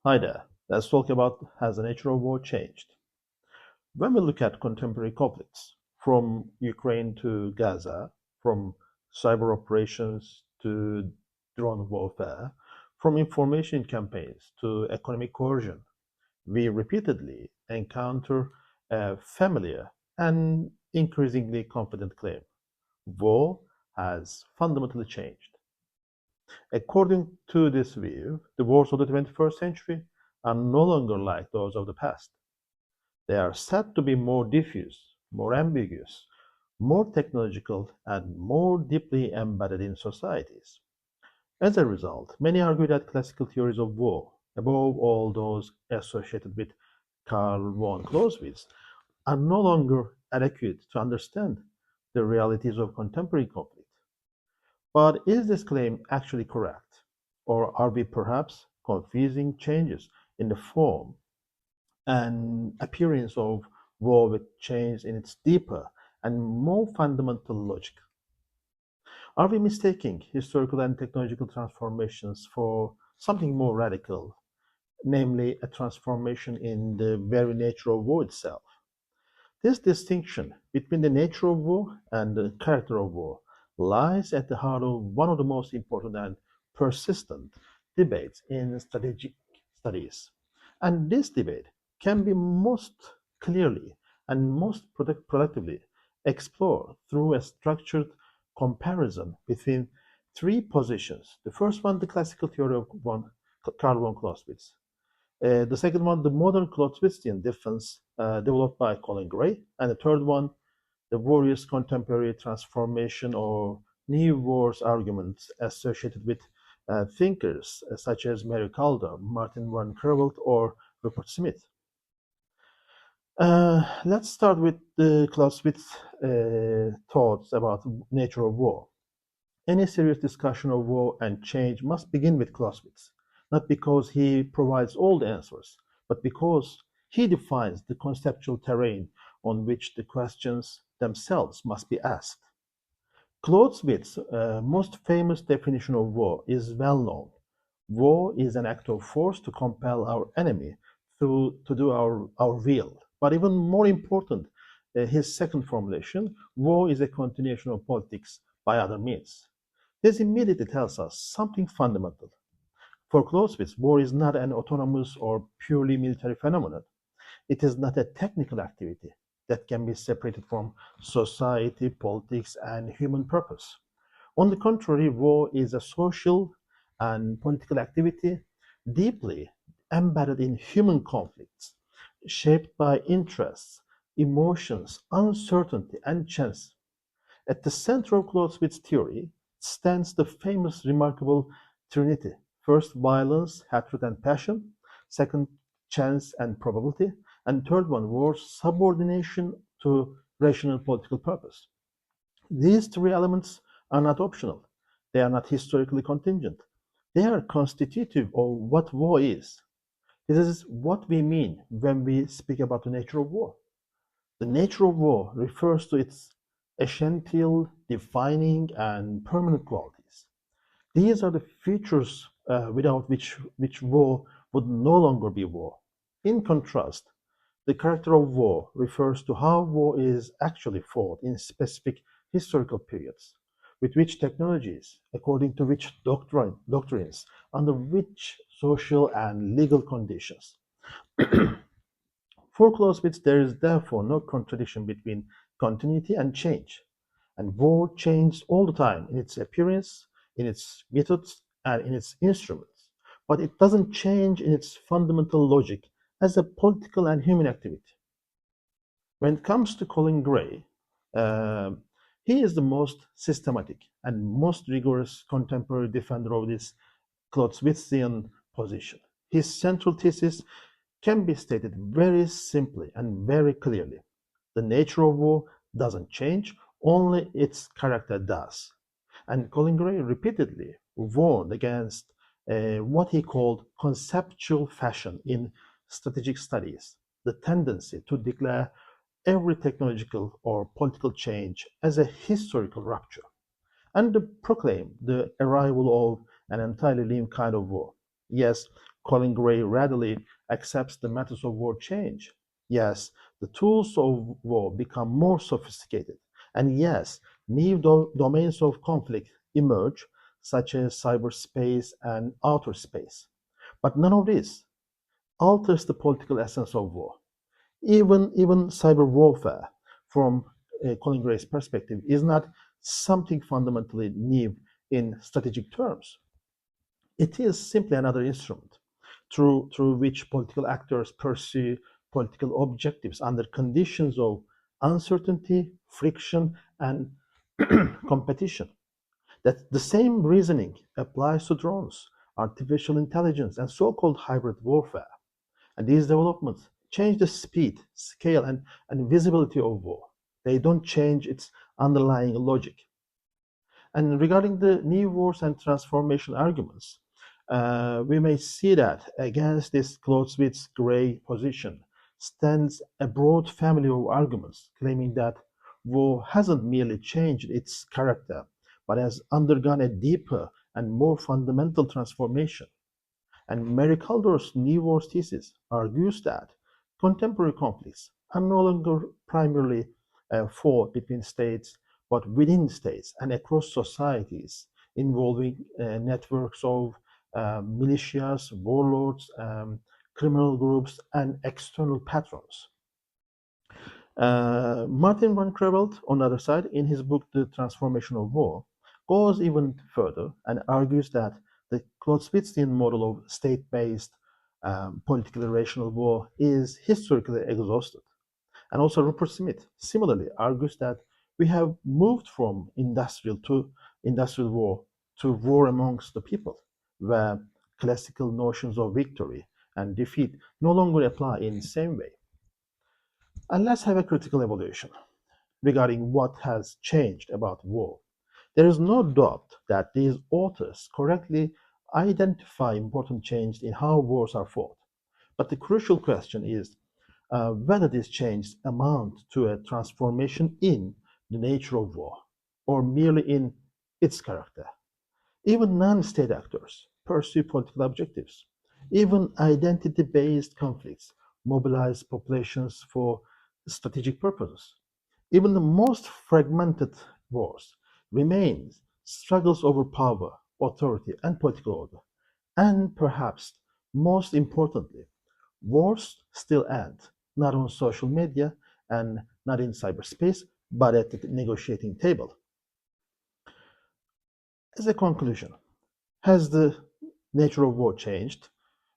Hi there. Let's talk about has the nature of war changed? When we look at contemporary conflicts, from Ukraine to Gaza, from cyber operations to drone warfare, from information campaigns to economic coercion, we repeatedly encounter a familiar and increasingly confident claim: war has fundamentally changed. According to this view, the wars of the 21st century are no longer like those of the past. They are said to be more diffuse, more ambiguous, more technological, and more deeply embedded in societies. As a result, many argue that classical theories of war, above all those associated with Karl von Clausewitz, are no longer adequate to understand the realities of contemporary conflict. But is this claim actually correct? Or are we perhaps confusing changes in the form and appearance of war with change in its deeper and more fundamental logic? Are we mistaking historical and technological transformations for something more radical, namely a transformation in the very nature of war itself? This distinction between the nature of war and the character of war lies at the heart of one of the most important and persistent debates in strategic studies. And this debate can be most clearly and most productively explored through a structured comparison between three positions. The first one, the classical theory of Karl von Clausewitz. The second one, the modern Clausewitzian defense developed by Colin Gray. And the third one, the various contemporary transformation or new wars arguments associated with thinkers such as Mary Kaldor, Martin van Creveld, or Rupert Smith. Let's start with the Clausewitz thoughts about nature of war. Any serious discussion of war and change must begin with Clausewitz, not because he provides all the answers, but because he defines the conceptual terrain on which the questions themselves must be asked. Clausewitz's most famous definition of war is well known. War is an act of force to compel our enemy to do our will. But even more important, his second formulation, war is a continuation of politics by other means. This immediately tells us something fundamental. For Clausewitz, war is not an autonomous or purely military phenomenon. It is not a technical activity that can be separated from society, politics, and human purpose. On the contrary, war is a social and political activity deeply embedded in human conflicts, shaped by interests, emotions, uncertainty, and chance. At the center of Clausewitz's theory stands the famous remarkable trinity: first, violence, hatred, and passion; second, chance and probability; and third one, war's subordination to rational political purpose. These three elements are not optional. They are not historically contingent. They are constitutive of what war is. This is what we mean when we speak about the nature of war. The nature of war refers to its essential, defining, and permanent qualities. These are the features without which war would no longer be war. In contrast, the character of war refers to how war is actually fought in specific historical periods, with which technologies, according to which doctrines, under which social and legal conditions. For Clausewitz, there is therefore no contradiction between continuity and change, and war changes all the time in its appearance, in its methods, and in its instruments. But it doesn't change in its fundamental logic as a political and human activity. When it comes to Colin Gray, uh, he is the most systematic and most rigorous contemporary defender of this Clausewitzian position. His central thesis can be stated very simply and very clearly. The nature of war doesn't change, only its character does. And Colin Gray repeatedly warned against what he called conceptual fashion in strategic studies, the tendency to declare every technological or political change as a historical rupture, and to proclaim the arrival of an entirely new kind of war. Yes, Colin Gray readily accepts the methods of war change. Yes, the tools of war become more sophisticated. And yes, new domains of conflict emerge, such as cyberspace and outer space. But none of this alters the political essence of war. Even cyber warfare, from Colin Gray's perspective, is not something fundamentally new in strategic terms. It is simply another instrument through which political actors pursue political objectives under conditions of uncertainty, friction, and competition. That the same reasoning applies to drones, artificial intelligence, and so-called hybrid warfare. And these developments change the speed, scale, and visibility of war. They don't change its underlying logic. And regarding the new wars and transformation arguments, we may see that against this Clausewitz-Gray position stands a broad family of arguments claiming that war hasn't merely changed its character, but has undergone a deeper and more fundamental transformation. And Mary Kaldor's New Wars thesis argues that contemporary conflicts are no longer primarily fought between states, but within states and across societies, involving networks of militias, warlords, criminal groups, and external patrons. Martin van Creveld, on the other side, in his book The Transformation of War, goes even further and argues that the Clausewitzian model of state-based politically rational war is historically exhausted. And also Rupert Smith similarly argues that we have moved from industrial war to war amongst the people, where classical notions of victory and defeat no longer apply in the same way. And let's have a critical evaluation regarding what has changed about war. There is no doubt that these authors correctly identify important changes in how wars are fought. But the crucial question is whether these changes amount to a transformation in the nature of war or merely in its character. Even non-state actors pursue political objectives. Even identity-based conflicts mobilize populations for strategic purposes. Even the most fragmented wars remain struggles over power, authority, and political order. And perhaps most importantly, wars still end, not on social media and not in cyberspace, but at the negotiating table. As a conclusion, has the nature of war changed?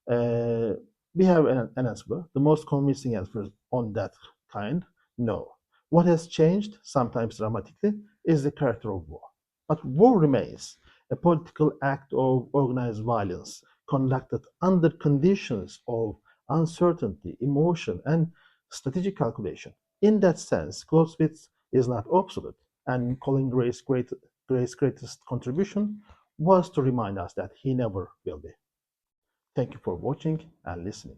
Uh, we have an answer. The most convincing answer on that kind, no. What has changed, sometimes dramatically, is the character of war. But war remains a political act of organized violence conducted under conditions of uncertainty, emotion, and strategic calculation. In that sense, Clausewitz is not obsolete, and Colin Gray's greatest contribution was to remind us that he never will be. Thank you for watching and listening.